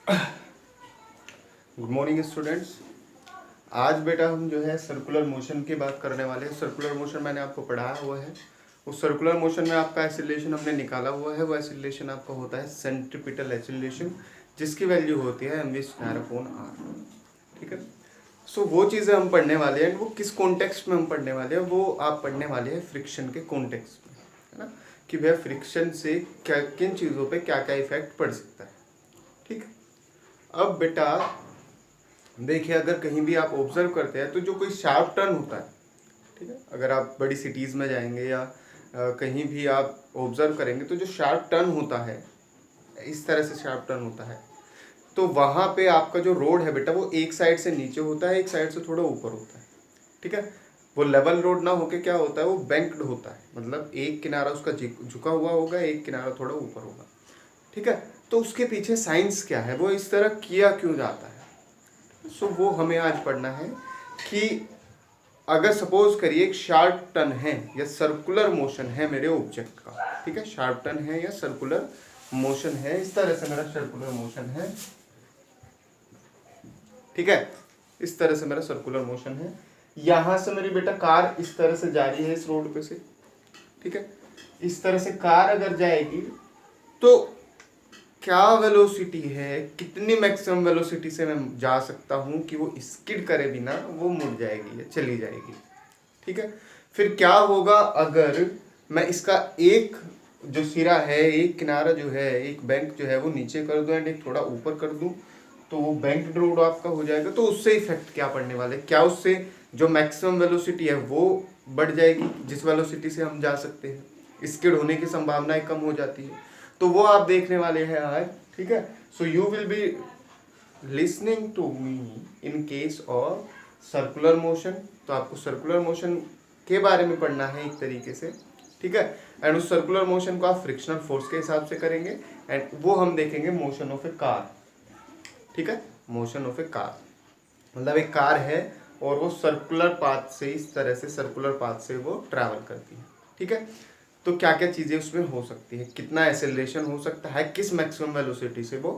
Good morning students. आज बेटा हम जो है सर्कुलर मोशन की बात करने वाले हैं। सर्कुलर मोशन मैंने आपको पढ़ाया हुआ है। उस सर्कुलर मोशन में आपका एक्सीलरेशन हमने निकाला हुआ है। वो एक्सीलरेशन आपका होता है सेंट्रीपिटल एक्सीलरेशन, जिसकी वैल्यू होती है mv²/r। ठीक है। सो वो चीज़ें हम पढ़ने वाले हैं। वो किस कॉन्टेक्स्ट में हम पढ़ने वाले हैं, वो आप पढ़ने वाले हैं फ्रिक्शन के कॉन्टेक्स्ट में, है ना, कि भैया फ्रिक्शन से क्या किन चीज़ों पे क्या क्या इफेक्ट पड़ सकता है। ठीक है। अब बेटा देखिए, अगर कहीं भी आप ऑब्जर्व करते हैं तो जो कोई शार्प टर्न होता है, ठीक है, अगर आप बड़ी सिटीज़ में जाएंगे या कहीं भी आप ऑब्जर्व करेंगे तो जो शार्प टर्न होता है, इस तरह से शार्प टर्न होता है, तो वहाँ पे आपका जो रोड है बेटा वो एक साइड से नीचे होता है, एक साइड से थोड़ा ऊपर होता है। ठीक है। वो लेवल रोड ना होके क्या होता है, वो बैंक्ड होता है, मतलब एक किनारा उसका झुका हुआ होगा, एक किनारा थोड़ा ऊपर होगा। ठीक है। तो उसके पीछे साइंस क्या है, वो इस तरह किया क्यों जाता है, सो वो हमें आज पढ़ना है कि अगर सपोज करिए एक शार्प टर्न है या सर्कुलर मोशन है मेरे ऑब्जेक्ट का। ठीक है। शार्प टर्न है या सर्कुलर मोशन है, इस तरह से मेरा सर्कुलर मोशन है। ठीक है। इस तरह से मेरा सर्कुलर मोशन है। यहां से मेरी बेटा कार इस तरह से जा रही है इस रोड पे से। ठीक है। इस तरह से कार अगर जाएगी तो क्या वेलोसिटी है, कितनी मैक्सिमम वेलोसिटी से मैं जा सकता हूँ कि वो स्किड करे बिना वो मुड़ जाएगी या चली जाएगी। ठीक है। फिर क्या होगा अगर मैं इसका एक जो सिरा है, एक किनारा जो है, एक बैंक जो है वो नीचे कर दूं एंड एक थोड़ा ऊपर कर दूं, तो वो बैंक रोड आपका हो जाएगा। तो उससे इफेक्ट क्या पड़ने वाले, क्या उससे जो मैक्सिमम वेलोसिटी है वो बढ़ जाएगी, जिस वेलोसिटी से हम जा सकते हैं, स्किड होने की संभावनाएं कम हो जाती है। तो वो आप देखने वाले हैं आज। ठीक है। So you will be listening to me in case of circular motion. तो आपको सर्कुलर मोशन के बारे में पढ़ना है एक तरीके से। ठीक है। एंड उस सर्कुलर मोशन को आप फ्रिक्शनल फोर्स के हिसाब से करेंगे एंड वो हम देखेंगे मोशन ऑफ ए कार। ठीक है। मोशन ऑफ ए कार मतलब एक कार है और वो सर्कुलर पाथ से, इस तरह से सर्कुलर पाथ से वो ट्रैवल करती है। ठीक है। तो क्या क्या चीज़ें उसमें हो सकती है, कितना एक्सेलरेशन हो सकता है, किस मैक्सिमम वेलोसिटी से वो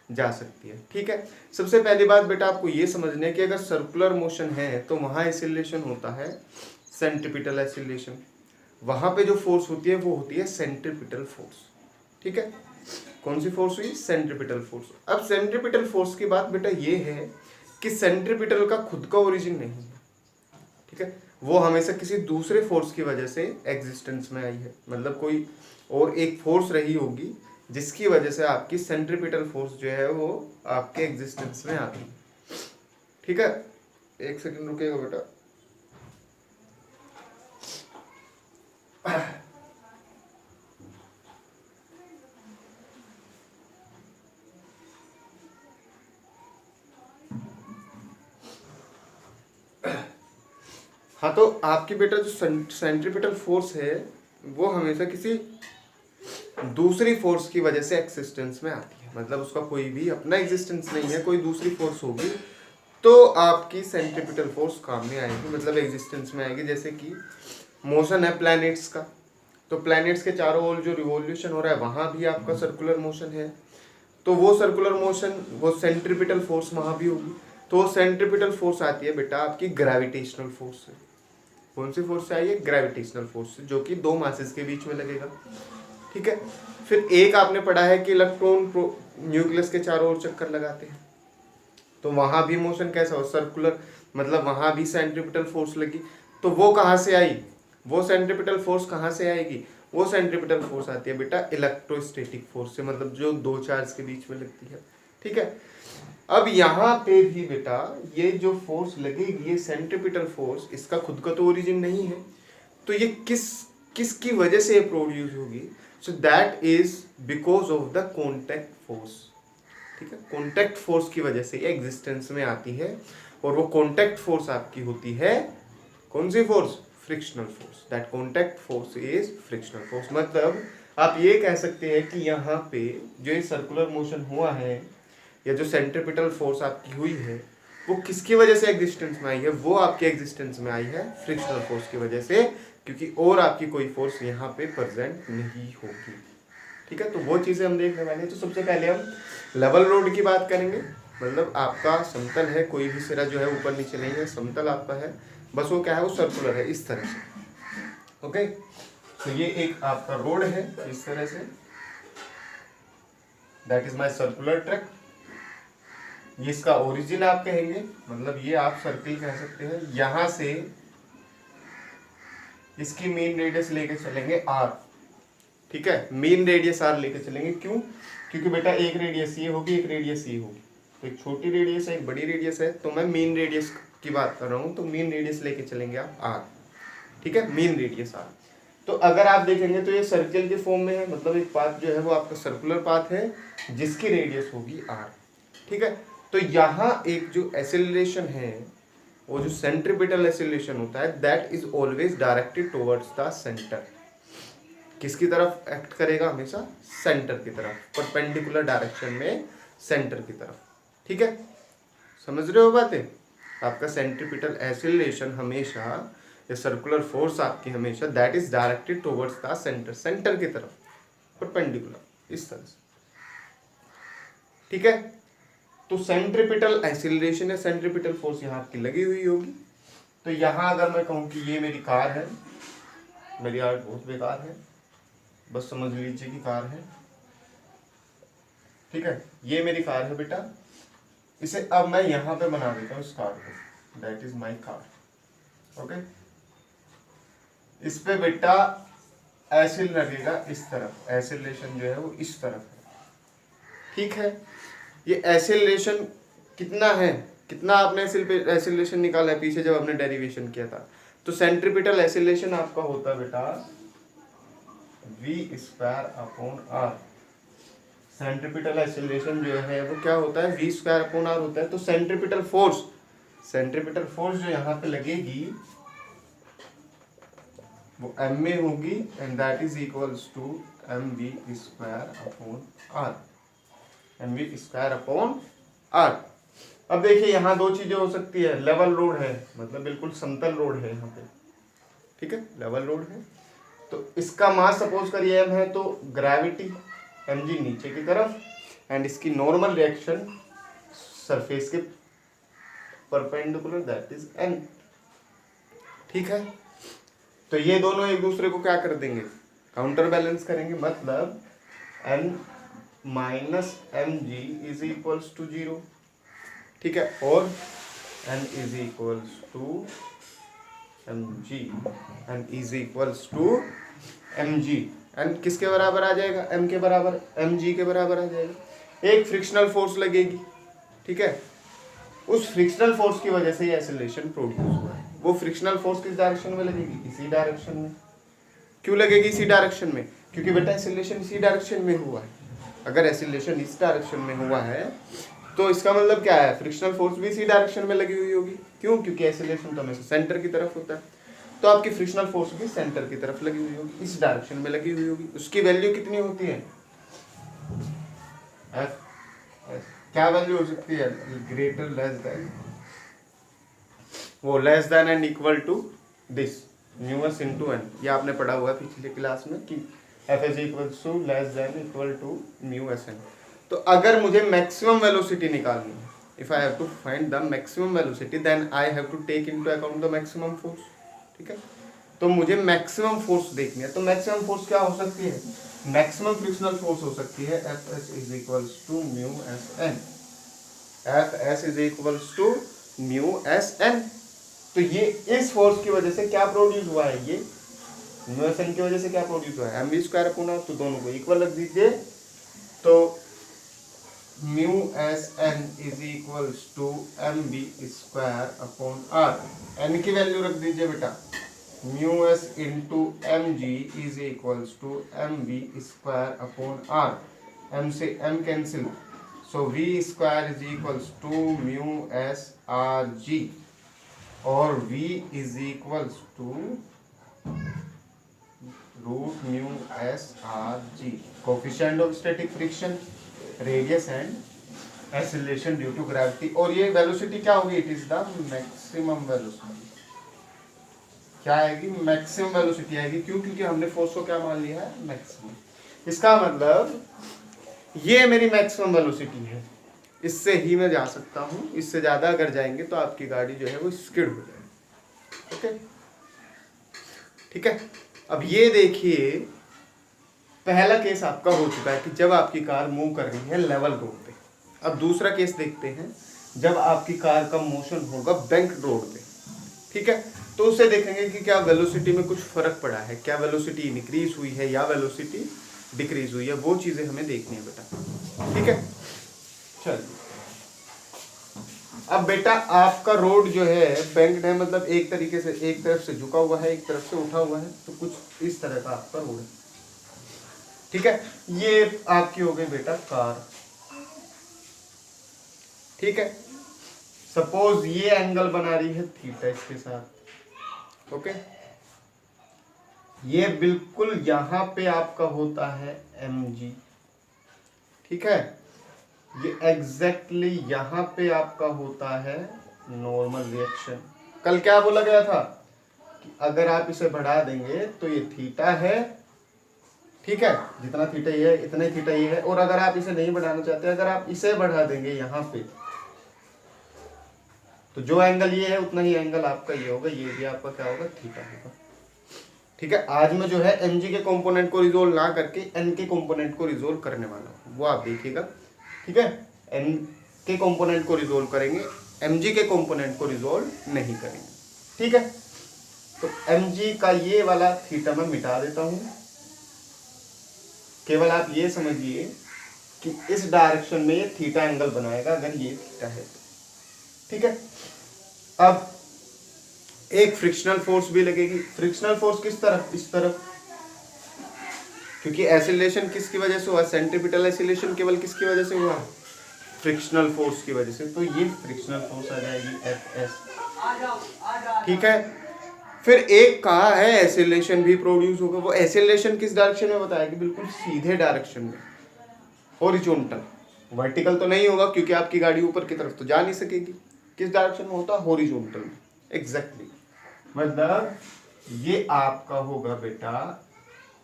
जा सकती है। ठीक है। सबसे पहली बात बेटा आपको ये समझना है कि अगर सर्कुलर मोशन है तो वहाँ एक्सेलरेशन होता है सेंट्रीपिटल एक्सेलरेशन। वहाँ पे जो फोर्स होती है वो होती है सेंट्रीपिटल फोर्स। ठीक है। कौन सी फोर्स हुई, सेंट्रीपिटल फोर्स। अब सेंट्रीपिटल फोर्स की बात बेटा ये है कि सेंट्रीपिटल का खुद का ओरिजिन नहीं है। ठीक है। वो हमेशा किसी दूसरे फोर्स की वजह से एग्जिस्टेंस में आई है, मतलब कोई और एक फोर्स रही होगी जिसकी वजह से आपकी सेंट्रीपिटल फोर्स जो है वो आपके एग्जिस्टेंस में आती है। ठीक है। एक सेकंड रुकेगा बेटा। हाँ, तो आपकी बेटा जो सेंट्रीपिटल फोर्स है वो हमेशा किसी दूसरी फोर्स की वजह से एक्सिस्टेंस में आती है, मतलब उसका कोई भी अपना एग्जिस्टेंस नहीं है, कोई दूसरी फोर्स होगी तो आपकी सेंट्रीपिटल फोर्स काम में आएगी, मतलब एग्जिस्टेंस में आएगी। जैसे कि मोशन है प्लैनेट्स का, तो प्लैनेट्स के चारों ओर जो रिवॉल्यूशन हो रहा है वहाँ भी आपका सर्कुलर मोशन है, तो वो सर्कुलर मोशन, वो सेंट्रीपिटल फोर्स वहाँ भी होगी। तो सेंट्रीपिटल फोर्स आती है बेटा आपकी ग्रेविटेशनल फोर्स से। कौन सी फोर्स से आई है, ग्रेविटेशनल फोर्स से, जो कि दो मासेस के बीच में लगेगा। ठीक है। फिर एक आपने पढ़ा है कि इलेक्ट्रॉन न्यूक्लियस के चारों ओर चक्कर लगाते हैं, तो वहां भी मोशन कैसा हो, सर्कुलर, मतलब वहां भी सेंट्रीपिटल फोर्स लगी। तो वो कहाँ से आई, वो सेंट्रीपिटल फोर्स कहाँ से आएगी, वो सेंट्रीपिटल फोर्स आती है बेटा इलेक्ट्रोस्टैटिक फोर्स से, मतलब जो दो चार्ज के बीच में लगती है। ठीक है। अब यहाँ पे भी बेटा ये जो फोर्स लगेगी, ये सेंट्रीपिटल फोर्स, इसका खुद का तो ओरिजिन नहीं है, तो ये किसकी वजह से प्रोड्यूस होगी, so that is because of the contact force. ठीक है। कॉन्टैक्ट फोर्स की वजह से ये एग्जिस्टेंस में आती है, और वो कॉन्टैक्ट फोर्स आपकी होती है कौन सी force, frictional force. That contact force is frictional force. मतलब आप ये कह सकते हैं कि यहाँ पे जो ये सर्कुलर मोशन हुआ है या जो सेंट्रीपिटल फोर्स आपकी हुई है वो किसकी वजह से एग्जिस्टेंस में आई है, वो आपके एग्जिस्टेंस में आई है फ्रिक्शनल फोर्स की वजह से, क्योंकि और आपकी कोई फोर्स यहाँ पे प्रेजेंट नहीं होगी। ठीक है, तो वो चीज़ें हम देखने वाले हैं। तो सबसे पहले हम लेवल रोड की बात करेंगे, मतलब आपका समतल है, कोई भी सिरा जो है ऊपर नीचे नहीं है, समतल आपका है, बस वो क्या है, वो सर्कुलर है इस तरह से। ओके, तो ये एक आपका रोड है इस तरह से, that is my circular track. ये इसका ओरिजिन आप कहेंगे, मतलब ये आप सर्किल कह सकते हैं। यहां से इसकी मेन रेडियस लेके चलेंगे आर, ठीक है, मेन रेडियस आर लेके चलेंगे। क्यों? क्योंकि बेटा एक रेडियस ये होगी, एक रेडियस ये होगी, तो एक छोटी रेडियस है, एक बड़ी रेडियस है, तो मैं मेन रेडियस की बात कर रहा हूँ, तो मेन रेडियस लेके चलेंगे आप आर, ठीक है, मेन रेडियस आर। तो अगर आप देखेंगे तो ये सर्किल के फॉर्म में है, मतलब एक पाथ जो है वो आपका सर्कुलर पाथ है जिसकी रेडियस होगी आर, ठीक है। तो यहाँ एक जो एक्सेलरेशन है, वो जो सेंट्रीपिटल एक्सेलरेशन होता है, that is always directed towards the centre. किसकी तरफ एक्ट करेगा? हमेशा सेंटर की तरफ, परपेंडिकुलर डायरेक्शन में सेंटर की तरफ, ठीक है। समझ रहे हो बातें? आपका सेंट्रीपिटल एक्सेलरेशन हमेशा, या सर्कुलर फोर्स आपकी हमेशा that is directed towards the centre, centre की तरफ, परपेंडिकुलर, इस तरह से, ठीक है। तो सेंट्रीपिटल एक्सेलरेशन या सेंट्रीपिटल फोर्स यहाँ आपकी लगी हुई होगी। तो यहाँ अगर मैं कहूँ कि ये मेरी कार है, मेरी आर्ट बहुत बेकार है, बस समझ लीजिए कि कार है, ठीक है, ये मेरी कार है बेटा। इसे अब मैं यहाँ पे बना देता हूँ इस कार को, that is my car. Okay, इस पे बेटा एसिल लगेगा इस तरफ, एसिलेशन जो है वो इस तरफ है, ठीक है। ये एसिलेशन कितना है, कितना आपने एसिलेशन निकाला है पीछे जब आपने डेरिवेशन किया था? तो सेंट्रीपिटल एसिलेशन आपका होता है बेटा v square upon R. Centripetal acceleration जो है वो क्या होता है? v स्क्वायर अपॉन आर होता है। तो सेंट्रीपिटल फोर्स जो यहाँ पे लगेगी वो m में होगी, and that is equals to mv square upon R, mv square upon R. अब देखिए यहाँ दो चीजें हो सकती है, लेवल रोड है, मतलब बिल्कुल समतल रोड है यहाँ पे, ठीक है, लेवल रोड है। तो इसका मास सपोज करिए m है, तो ग्रेविटी mg नीचे की तरफ, एंड इसकी नॉर्मल रिएक्शन सरफेस के परपेंडिकुलर, दैट इज n, ठीक है। तो ये दोनों एक दूसरे को क्या कर देंगे? काउंटर बैलेंस करेंगे, मतलब n minus M G is equals to 0, ठीक है, और n is equals to M G, N is equals to M G, N किसके बराबर आ जाएगा? m के बराबर, एम जी के बराबर आ जाएगा। एक फ्रिक्शनल फोर्स लगेगी, ठीक है, उस फ्रिक्शनल फोर्स की वजह से ये एक्सेलरेशन प्रोड्यूस हुआ है। वो फ्रिक्शनल फोर्स किस डायरेक्शन में लगेगी? इसी डायरेक्शन में। क्यों लगेगी इसी डायरेक्शन में? क्योंकि बेटा एक्सेलरेशन इसी डायरेक्शन में हुआ है। अगर एक्सेलरेशन इस डायरेक्शन में हुआ है तो इसका मतलब क्या है? फ्रिक्शनल फोर्स भी इसी डायरेक्शन में लगी हुई होगी। क्यों? क्योंकि एक्सेलरेशन तो हमेशा सेंटर की तरफ होता है, तो आपकी फ्रिक्शनल फोर्स भी सेंटर की तरफ लगी हुई होगी, इस डायरेक्शन में लगी हुई होगी। उसकी वैल्यू कितनी होती है? एफ, क्या वैल्यू हो सकती है? ग्रेटर लेस देन, वो less than and equal to this mu s into N. ये आपने पढ़ा हुआ है पिछले क्लास में कि F is equal to less than equal to mu S N. तो अगर मुझे मैक्सिमम वेलोसिटी निकालनी है, if I have to find the maximum velocity, then I have to take into account the maximum force, ठीक है। तो मुझे maximum force देखनी है, तो मैक्सिमम फोर्स क्या हो सकती है? मैक्सिमम फ्रिक्शनल फोर्स हो सकती है F S is equals to mu S N, F S is equals to mu S N. तो ये इस फोर्स की वजह से क्या प्रोड्यूस हुआ है? ये म्यू एस एन की वजह से क्या प्रोड्यूस हुआ है? M we square upon R. तो दोनों को इक्वल रख दीजिए, तो mu S N is equals to M B square upon R. N की वैल्यू रख दीजिए बेटा, mu S into M G is equals to M B square upon are. M से M cancel, so V square is equals to mu S R G, और v is equals to root mu S R G, coefficient of static friction, radius and acceleration due to gravity. और ये velocity क्या होगी? It is the maximum velocity. क्या आएगी? Maximum velocity आएगी। क्यों? क्योंकि हमने फोर्स को क्या मान लिया है? मैक्सिमम। इसका मतलब ये मेरी मैक्सिमम वेलोसिटी है, इससे ही मैं जा सकता हूँ, इससे ज़्यादा अगर जाएंगे तो आपकी गाड़ी जो है वो स्किड हो जाएगी। ओके, ठीक है। अब ये देखिए, पहला केस आपका हो चुका है कि जब आपकी कार मूव कर रही है लेवल रोड पे। अब दूसरा केस देखते हैं, जब आपकी कार का मोशन होगा बैंक रोड पे, ठीक है। तो उससे देखेंगे कि क्या वेलोसिटी में कुछ फर्क पड़ा है, क्या वेलोसिटी इंक्रीज हुई है या वेलोसिटी डिक्रीज हुई है, वो चीजें हमें देखनी है बेटा, ठीक है। चलिए, अब बेटा आपका रोड जो है बैंक्ड है, मतलब एक तरीके से एक तरफ से झुका हुआ है, एक तरफ से उठा हुआ है, तो कुछ इस तरह का आपका रोड है, ठीक है। ये आपकी हो गई बेटा कार, ठीक है। सपोज ये एंगल बना रही है थीटा इसके साथ, ओके। ये बिल्कुल यहां पे आपका होता है mg, ठीक है। ये एग्जैक्टली यहां पे आपका होता है नॉर्मल रिएक्शन। कल क्या बोला गया था कि अगर आप इसे बढ़ा देंगे तो ये थीटा है, ठीक है, जितना थीटा ये है इतना थीटा ये है। और अगर आप इसे नहीं बढ़ाना चाहते, अगर आप इसे बढ़ा देंगे यहाँ पे, तो जो एंगल ये है उतना ही एंगल आपका ये होगा, ये भी आपका क्या होगा, थीटा होगा, ठीक है। आज मैं जो है mg के कंपोनेंट को रिजोल्व ना करके n के कंपोनेंट को रिजोल्व करने वाला हूँ, वो आप देखिएगा, ठीक है। n के कंपोनेंट को रिजोल्व करेंगे, mg के कंपोनेंट को रिजोल्व नहीं करेंगे, ठीक है। तो mg का ये वाला थीटा मैं मिटा देता हूँ, केवल आप ये समझिए कि इस डायरेक्शन में ये थीटा एंगल बनाएगा अगर ये थीटा है, ठीक है। अब एक फ्रिक्शनल फोर्स भी लगेगी। फ्रिक्शनल फोर्स किस तरफ, इस तरफ, क्योंकि एसिलेशन किसकी वजह से हुआ, सेंट्रीपिटल एसिलेशन केवल किसकी वजह से हुआ, फ्रिक्शनल फोर्स की वजह से। तो ये फ्रिक्शनल फोर्स आ जाएगी Fs, ठीक है। फिर एक कहा है एसिलेशन भी प्रोड्यूस होगा, वो एसिलेशन किस डायरेक्शन में बताया कि बिल्कुल सीधे डायरेक्शन में, हॉरिजॉन्टल। वर्टिकल तो नहीं होगा क्योंकि आपकी गाड़ी ऊपर की तरफ तो जा नहीं सकेगी, किस डायरेक्शन में होता है, हॉरिजॉन्टल में, एग्जैक्टली। मतलब ये आपका होगा बेटा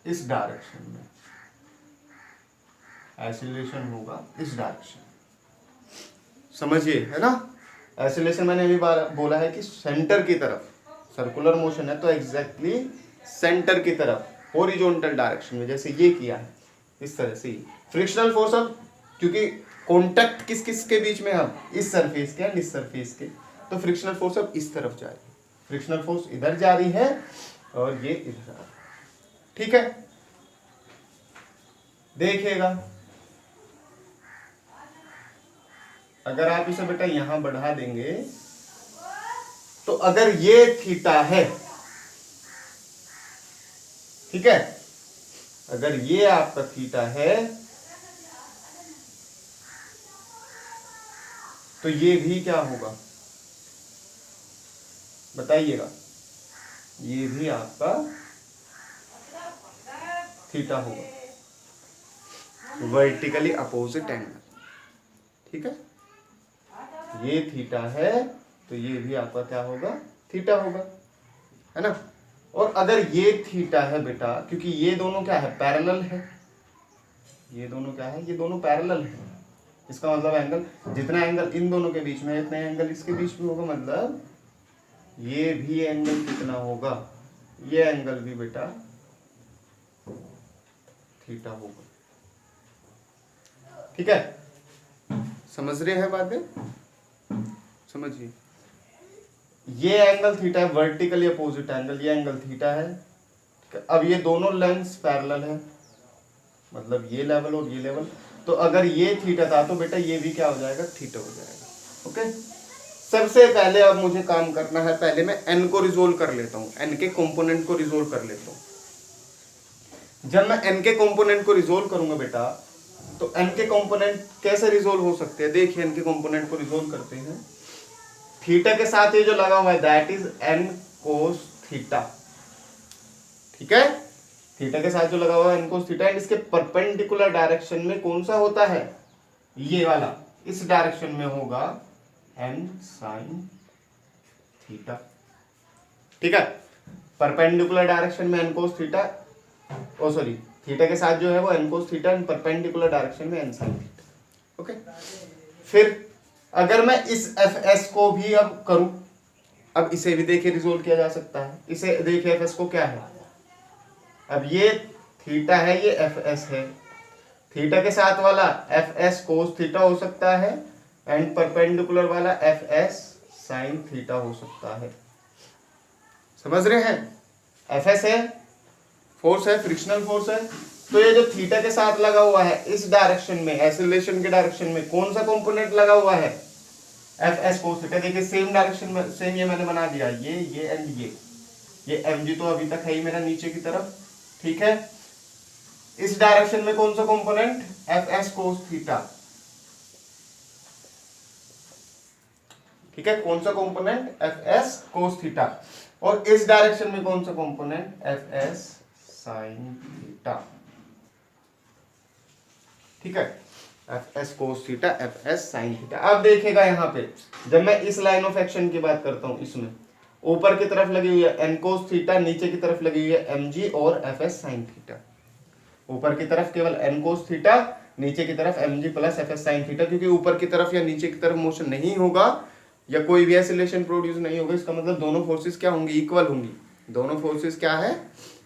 इस डायरेक्शन में, एसिलेशन होगा इस डायरेक्शन, समझिए, है ना। एसिलेशन मैंने अभी बोला है कि सेंटर की तरफ, सर्कुलर मोशन है तो एग्जैक्टली सेंटर की तरफ, हॉरिजॉन्टल डायरेक्शन में, जैसे ये किया है इस तरह से। फ्रिक्शनल फोर्स, अब क्योंकि कॉन्टैक्ट किस किस के बीच में, हम इस सरफेस के एंड इस सरफेस के, तो फ्रिक्शनल फोर्स अब इस तरफ जा रही है, फ्रिक्शनल फोर्स इधर जा रही है और ये इधर आ रही है, ठीक है। देखिएगा, अगर आप इसे बेटा यहां बढ़ा देंगे तो अगर ये थीटा है, ठीक है, अगर ये आपका थीटा है तो ये भी क्या होगा बताइएगा, ये भी आपका थीटा होगा, वर्टिकली अपोजिट एंगल, ठीक है। ये थीटा है तो ये भी आपका क्या होगा, थीटा होगा, है ना। और अगर ये थीटा है बेटा, क्योंकि ये दोनों क्या है, पैरेलल है, ये दोनों क्या है, ये दोनों पैरेलल है, इसका मतलब एंगल, जितना एंगल इन दोनों के बीच में इतना एंगल इसके बीच में होगा, मतलब ये भी एंगल कितना होगा, ये एंगल भी बेटा थीटा होगा, ठीक है। समझ रहे हैं बातें, समझिए, ये एंगल थीटा है, वर्टिकली अपोजिट एंगल, ये एंगल थीटा है, ठीक है। अब ये दोनों लेंस पैरेलल है, मतलब ये लेवल और ये लेवल, तो अगर ये थीटा था तो बेटा ये भी क्या हो जाएगा, थीटा हो जाएगा, ओके। सबसे पहले अब मुझे काम करना है, पहले मैं n को रिजोल्व कर लेता हूँ, n के कंपोनेंट को रिजोल्व कर लेता हूँ। जब मैं n के कंपोनेंट को रिजोल्व करूंगा बेटा, तो n के कंपोनेंट कैसे रिजोल्व हो सकते हैं, देखिए n के कंपोनेंट को रिजोल्व करते हैं, थीटा के साथ ये जो लगा हुआ है that is n cos theta, ठीक है। थीटा के साथ जो लगा हुआ है n कोस थीटा, एंड इसके परपेंडिकुलर डायरेक्शन में कौन सा होता है, ये वाला, इस डायरेक्शन में होगा n sin थीटा, ठीक है। परपेंडिकुलर डायरेक्शन में n कोस थीटा, ओ सॉरी, थीटा के साथ जो है वो n cos theta in perpendicular direction में n sin थीटा। ओके, फिर अगर मैं इस एफ एस को भी अब करूं, अब इसे भी देखिए रिजोल्व किया जा सकता है। इसे देखिए एफ एस को क्या है, अब ये थीटा है, ये एफ एस है, थीटा के साथ वाला एफ एस कोस थीटा हो सकता है एंड परपेंडिकुलर वाला एफ एस साइन थीटा हो सकता है। समझ रहे हैं? एफ एस है, फोर्स है, फ्रिक्शनल फोर्स है, तो ये जो थीटा के साथ लगा हुआ है इस डायरेक्शन में, एक्सीलरेशन के डायरेक्शन में कौन सा कंपोनेंट लगा हुआ है, एफ एस कोस थीटा। देखिए सेम डायरेक्शन में, सेम ये मैंने बना दिया, ये एंड ये एम जी तो अभी तक है ही मेरा नीचे की तरफ, ठीक है। इस डायरेक्शन में कौन सा component, F S cos theta, ठीक है, कौन सा component, F S cos theta. और इस डायरेक्शन में कौन सा component, F S sine theta, ठीक है, F S cos theta, F S sine theta. अब देखिएगा यहाँ पे जब मैं इस लाइन ऑफ एक्शन की बात करता हूं, इसमें ऊपर की तरफ लगी हुई है एन कोस थीटा, नीचे की तरफ लगी हुई है एम जी और एफ एस साइन थीटा। ऊपर की तरफ केवल एन कोस थीटा, नीचे की तरफ M G plus F S sine theta, क्योंकि ऊपर की तरफ या नीचे की तरफ मोशन नहीं होगा या कोई भी एक्सीलरेशन प्रोड्यूस नहीं होगा, इसका मतलब दोनों फोर्सेस क्या होंगी, इक्वल होंगी। दोनों फोर्सेस क्या है,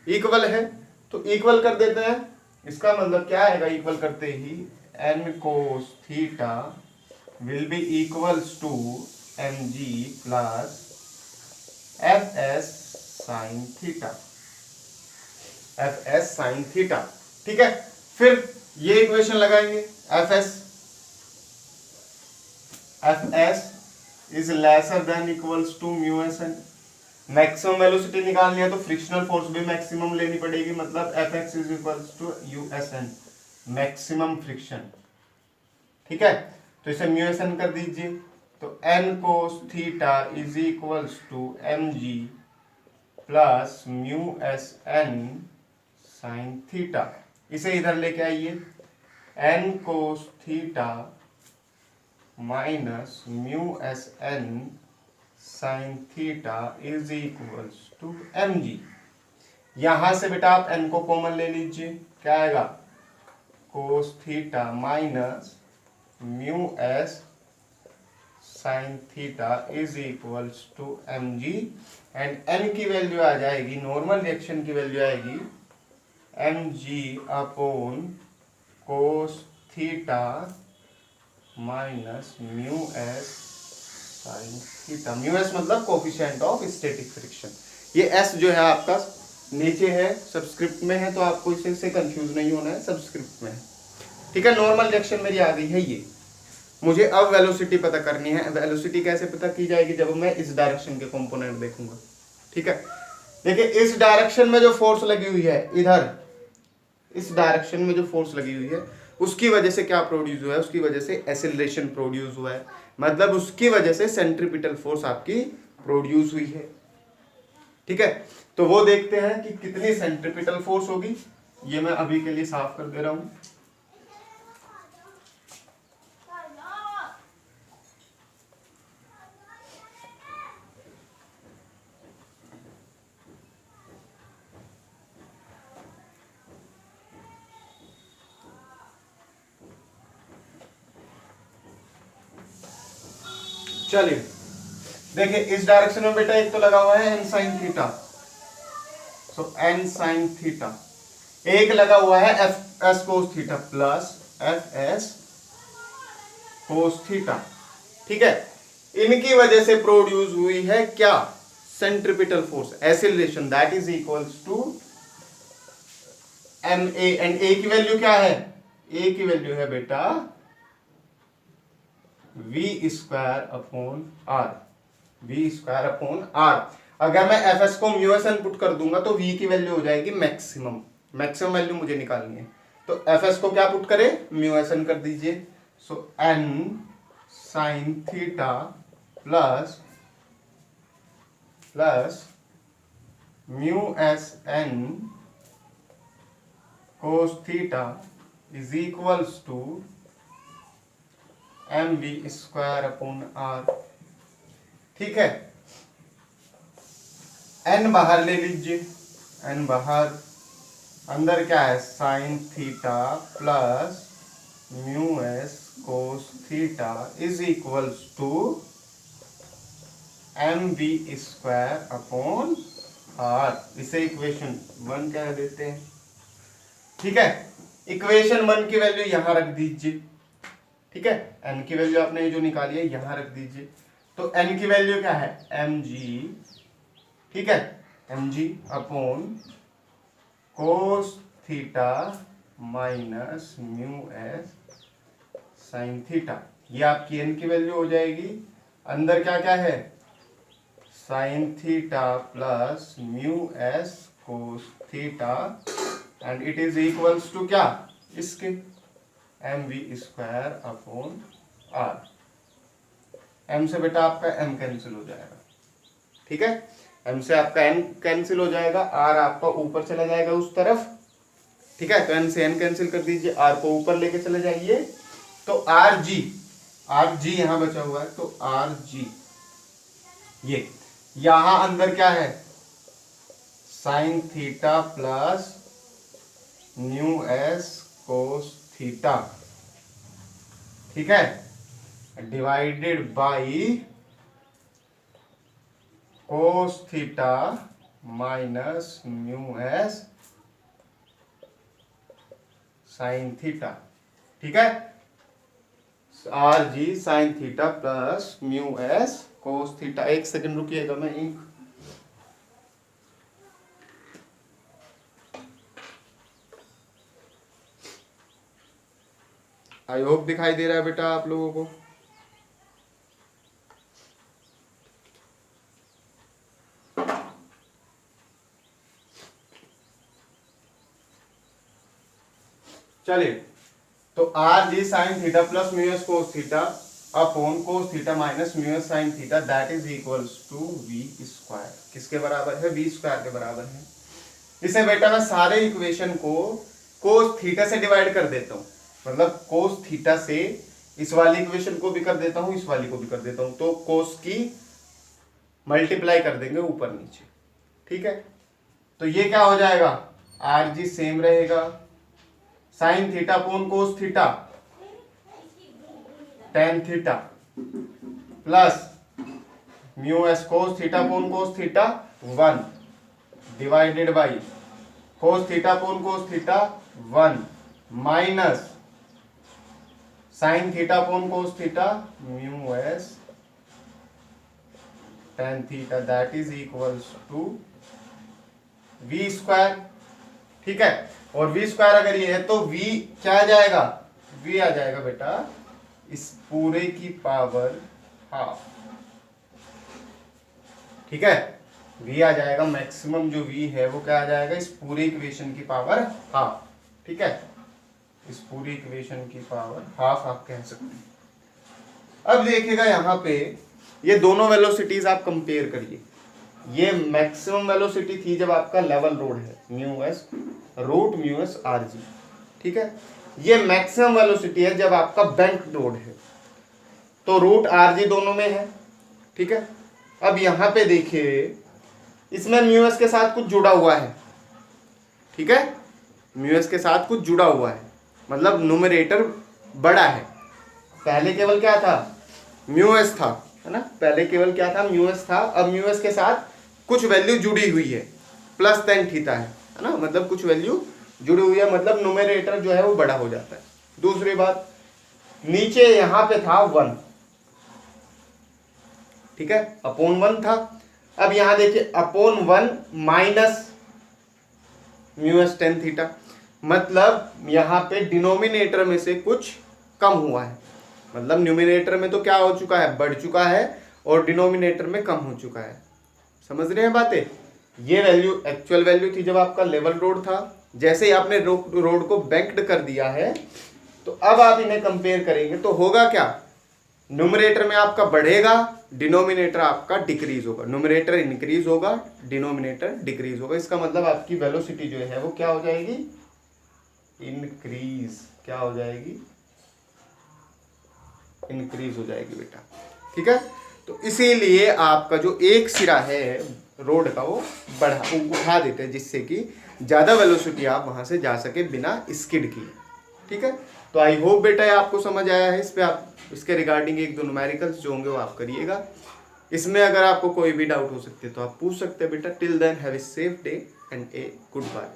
इक्वल है, तो इक्वल कर देते हैं। इसका मतलब क्या आएगा, इक्वल करते ही N cos theta will be equals to M G plus F S sine theta, F S sine theta, ठीक है। फिर ये इक्वेशन लगाएंगे, F S is lesser than equals to mu S N. Maximum velocity निकालनी है तो frictional force भी maximum लेनी पड़ेगी, मतलब F X is equals to U S N, maximum friction, ठीक है। तो इसे म्यू एस एन कर दीजिए, तो N cos theta is equals to M G plus mu S N sine theta. इसे इधर लेके आइए, N cos theta minus mu S N sine theta is equals to M G. यहां से बेटा आप एन को कॉमन ले लीजिए, क्या आएगा, cos theta minus mu S sine theta is equals to M G, and N की वैल्यू आ जाएगी, नॉर्मल रिएक्शन की वैल्यू आएगी एम जी upon cos theta minus mu S sine theta. Mu S मतलब कोफिशिएंट ऑफ स्टैटिक फ्रिक्शन। ये S जो है आपका नीचे है, सबस्क्रिप्ट में है, तो आपको इसे कंफ्यूज नहीं होना है, सबस्क्रिप्ट में है, ठीक है। नॉर्मल रिएक्शन मेरी आ गई है ये। मुझे अब वेलोसिटी पता करनी है। वेलोसिटी कैसे पता की जाएगी, जब मैं इस डायरेक्शन के कंपोनेंट देखूंगा, ठीक है। देखिए इस डायरेक्शन में जो फोर्स लगी हुई है, इधर इस डायरेक्शन में जो फोर्स लगी हुई है, उसकी वजह से क्या प्रोड्यूस हुआ है, उसकी वजह से एक्सीलरेशन प्रोड्यूस हुआ है, मतलब उसकी वजह से सेंट्रीपिटल फोर्स आपकी प्रोड्यूस हुई है, ठीक है। तो वो देखते हैं कि कितनी सेंट्रीपिटल फोर्स होगी। ये मैं अभी के लिए साफ कर दे रहा हूं। चलिए देखिए इस डायरेक्शन में बेटा एक तो लगा हुआ है N sine theta, so N sine theta, एक लगा हुआ है F S cos theta plus F S cos theta, ठीक है। इनकी वजह से प्रोड्यूस हुई है क्या, centripetal force, acceleration, that is equals to M A, and A की वैल्यू क्या है, ए की वैल्यू है बेटा v square upon r, v square upon r. अगर मैं एफ एस को म्यू एस एन पुट कर दूंगा तो v की वैल्यू हो जाएगी मैक्सिमम, मैक्सिमम वैल्यू मुझे निकालनी है, तो एफ एस को क्या पुट करें, म्यू एस एन कर दीजिए, so n sine theta plus mu S n cos theta is equals to m we square upon r, ठीक है। एन बाहर ले लीजिए, एन बाहर, अंदर क्या है sine theta plus mu s cos theta is equals to m we square upon r. इसे इक्वेशन 1 कह देते हैं। ठीक है, इक्वेशन 1 की वैल्यू यहां रख दीजिए। ठीक है, एन की वैल्यू आपने जो निकाली है यहां रख दीजिए। तो एन की वैल्यू क्या है एम जी। ठीक है, एम जी upon cos theta minus mu S sine theta. ये आपकी एन की वैल्यू हो जाएगी। अंदर क्या क्या है sine theta plus mu s cos theta and it is equals to क्या इसके m we square upon are. M से बेटा आपका एम कैंसिल हो जाएगा। ठीक है, एम से आपका एन कैंसिल हो जाएगा, आर आपका ऊपर चला जाएगा उस तरफ। ठीक है, तो एन से एन कैंसिल कर दीजिए, आर को ऊपर लेके चले जाइए। तो आर जी यहां बचा हुआ है, तो आर जी ये यहां अंदर क्या है sine theta plus new S cos theta. ठीक है, divided by cos theta minus mu S sine theta. ठीक है, are g sine theta plus mu s cos theta. एक सेकंड रुकिएगा, मैं इंक आई होप दिखाई दे रहा है बेटा आप लोगों को। चलिए, तो r g sine theta plus mu s cos theta upon cos theta minus mu S sine theta that is equals to v square. किसके बराबर है वी स्क्वायर के बराबर है। इसे बेटा मैं सारे इक्वेशन को कोस थीटा से डिवाइड कर देता हूं, मतलब कोस थीटा से इस वाली इक्वेशन को भी कर देता हूं, इस वाली को भी कर देता हूं, तो कोस की मल्टीप्लाई कर देंगे ऊपर नीचे। ठीक है, तो ये क्या हो जाएगा आर जी सेम रहेगा, sine theta upon cos theta tan theta plus mu s cos theta upon cos theta 1 divided by cos theta upon cos theta 1 minus sine theta upon cos theta mu s tan theta that is equals to v square. ठीक है, और we square अगर ये है तो we क्या आ जाएगा we आ जाएगा बेटा इस पूरे की पावर हाफ। ठीक है, वी आ जाएगा मैक्सिमम जो वी है वो क्या आ जाएगा इस पूरी इक्वेशन की पावर हाफ। ठीक है, इस पूरी इक्वेशन की पावर हाफ आप कह सकते हैं। अब देखिएगा यहाँ पे ये दोनों वेलोसिटीज आप कंपेयर करिए। ये मैक्सिमम वेलोसिटी थी जब आपका लेवल रोड है mu s root mu S R g. ठीक है, ये मैक्सिमम वेलोसिटी है जब आपका बैंक रोड है, तो रूट आर जी दोनों में है। ठीक है, अब यहाँ पे देखिए इसमें म्यू एस के साथ कुछ जुड़ा हुआ है। ठीक है, म्यू एस के साथ कुछ जुड़ा हुआ है, मतलब न्यूमरेटर बड़ा है। पहले केवल क्या था म्यू एस था, है ना, पहले केवल क्या था म्यू एस था। अब म्यू एस के साथ कुछ वैल्यू जुड़ी हुई है प्लस टेन थीटा है ना, मतलब कुछ वैल्यू जुड़ी हुई है, मतलब न्यूमरेटर जो है वो बड़ा हो जाता है। दूसरी बात नीचे यहां पे था 1। ठीक है, अपॉन 1 था। अब यहां देखिए upon 1 minus mu s tan theta, मतलब यहां पे डिनोमिनेटर में से कुछ कम हुआ है, मतलब न्यूमिनेटर में तो क्या हो चुका है बढ़ चुका है और डिनोमिनेटर में कम हो चुका है। समझ रहे हैं बातें। ये वैल्यू एक्चुअल वैल्यू थी जब आपका लेवल रोड था। जैसे ही आपने रोड को बैंक्ड कर दिया है तो अब आप इन्हें कंपेयर करेंगे तो होगा क्या न्यूमरेटर में आपका बढ़ेगा, डिनोमिनेटर आपका डिक्रीज होगा। न्यूमरेटर इंक्रीज होगा, डिनोमिनेटर डिक्रीज होगा। इसका मतलब आपकी वेलोसिटी जो है वो क्या हो जाएगी इंक्रीज। क्या हो जाएगी इंक्रीज हो जाएगी बेटा। ठीक है, तो इसीलिए आपका जो एक सिरा है रोड का वो उठा देते हैं, जिससे कि ज़्यादा वेलोसिटी आप वहाँ से जा सके बिना स्किड किए। ठीक है, तो आई होप बेटा ये आपको समझ आया है। इस पे आप इसके रिगार्डिंग एक दो न्यूमेरिकल्स जो होंगे वो आप करिएगा। इसमें अगर आपको कोई भी डाउट हो सकते तो आप पूछ सकते हैं बेटा। Till then have a safe day and a good bye.